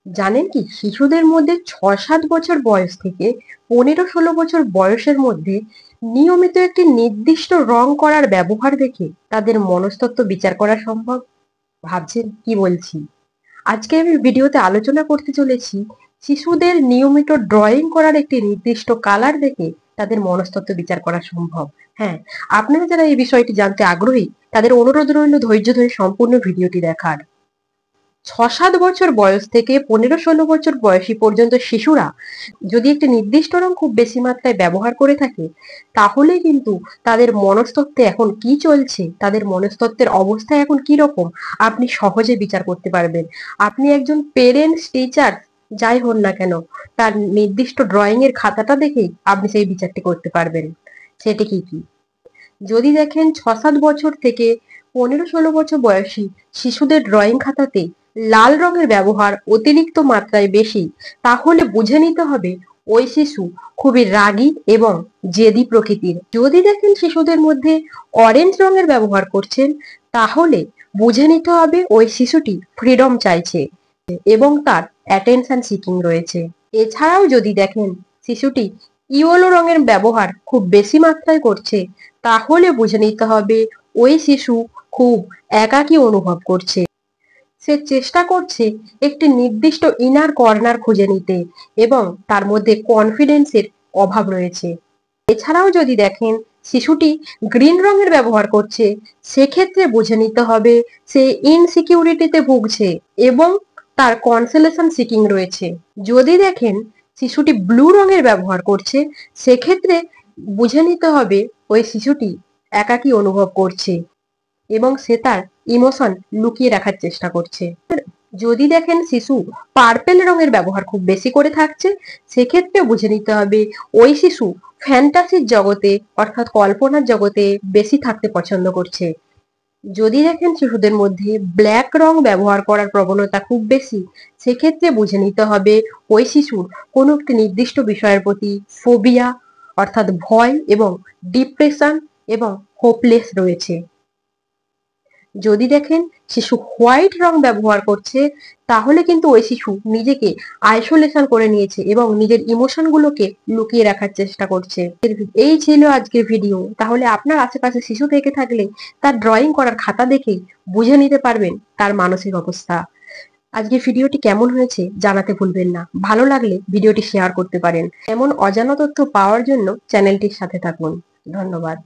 জানেন কি, শিশুদের মধ্যে ৬-৭ বছর বয়স থেকে ১৫-১৬ বছর বয়সের মধ্যে নিয়মিত একটি নির্দিষ্ট রং করার ব্যবহার দেখে তাদের মনস্তত্ত্ব বিচার করা সম্ভব। ভাবছেন কি বলছি? আজকে আমি ভিডিওতে আলোচনা করতে চলেছি শিশুদের নিয়মিত ড্রয়িং করার একটি নির্দিষ্ট কালার দেখে তাদের মনস্তত্ত্ব বিচার করা সম্ভব। হ্যাঁ, আপনারা যারা এই বিষয়টি জানতে আগ্রহী তাদের অনুরোধ রইল ধৈর্য ধরে সম্পূর্ণ ভিডিওটি দেখার। ৬-৭ বছর বয়স থেকে ১৫-১৬ বছর বয়সী পর্যন্ত শিশুরা যদি একটি নির্দিষ্ট রং খুব বেশি মাত্রায় ব্যবহার করে থাকে, তাহলে কিন্তু তাদের মনস্তত্ত্বে এখন কি চলছে, তাদের মনস্তত্ত্বের অবস্থা এখন কি রকম আপনি সহজে বিচার করতে পারবেন। আপনি একজন পেরেন্টস, টিচার যাই হন না কেন, তার নির্দিষ্ট ড্রয়িং এর খাতাটা দেখেই আপনি সেই বিচারটি করতে পারবেন। সেটি কি কি? যদি দেখেন ৬-৭ বছর থেকে ১৫-১৬ বছর বয়সী শিশুদের ড্রয়িং খাতাতে লাল রঙের ব্যবহার অতিরিক্ত মাত্রায় বেশি, তাহলে বুঝে নিতে হবে ওই শিশু খুবই রাগী এবং জেদি প্রকৃতির। যদি দেখেন শিশুদের মধ্যে অরেঞ্জ রঙের ব্যবহার করছেন, তাহলে বুঝে নিতে হবে ওই শিশুটি ফ্রিডম চাইছে এবং তার অ্যাটেনশন সিকিং রয়েছে। এছাড়াও যদি দেখেন শিশুটি ইয়েলো রঙের ব্যবহার খুব বেশি মাত্রায় করছে, তাহলে বুঝে নিতে হবে ওই শিশু খুব একাকী অনুভব করছে। সে চেষ্টা করছে একটি নির্দিষ্ট ইনার কর্নার খুঁজে নিতে এবং তার মধ্যে কনফিডেন্সের অভাব রয়েছে। এছাড়াও যদি দেখেন শিশুটি গ্রিন রঙের ব্যবহার করছে, সেক্ষেত্রে বুঝে নিতে হবে সে ইনসিকিউরিটিতে ভুগছে এবং তার কনসোলেশন সিকিং রয়েছে। যদি দেখেন শিশুটি ব্লু রঙের ব্যবহার করছে, সেক্ষেত্রে বুঝে নিতে হবে ওই শিশুটি একাকী অনুভব করছে এবং সে তার ইমোশন লুকিয়ে রাখার চেষ্টা করছে। যদি দেখেন শিশু পার্পেল রঙের ব্যবহার খুব বেশি করে থাকছে, সেক্ষেত্রে বুঝে নিতে হবে ওই শিশু ফ্যান্টাসির জগতে অর্থাৎ কল্পনার জগতে বেশি থাকতে পছন্দ করছে। যদি দেখেন শিশুদের মধ্যে ব্ল্যাক রং ব্যবহার করার প্রবণতা খুব বেশি, সেক্ষেত্রে বুঝে নিতে হবে ওই শিশুর কোনো একটি নির্দিষ্ট বিষয়ের প্রতি ফোবিয়া অর্থাৎ ভয় এবং ডিপ্রেশন এবং হোপলেস রয়েছে। যদি দেখেন শিশু হোয়াইট রং ব্যবহার করছে, তাহলে কিন্তু ওই শিশু নিজেকে আইসোলেশন করে নিয়েছে এবং নিজের ইমোশন গুলোকে লুকিয়ে রাখার চেষ্টা করছে। এই ছিল আজকের ভিডিও। তাহলে আপনার আশেপাশে শিশু থেকে থাকলে তার ড্রয়িং করার খাতা দেখেই বুঝে নিতে পারবেন তার মানসিক অবস্থা। আজকের ভিডিওটি কেমন হয়েছে জানাতে ভুলবেন না। ভালো লাগলে ভিডিওটি শেয়ার করতে পারেন। এমন অজানা তথ্য পাওয়ার জন্য চ্যানেলটির সাথে থাকুন। ধন্যবাদ।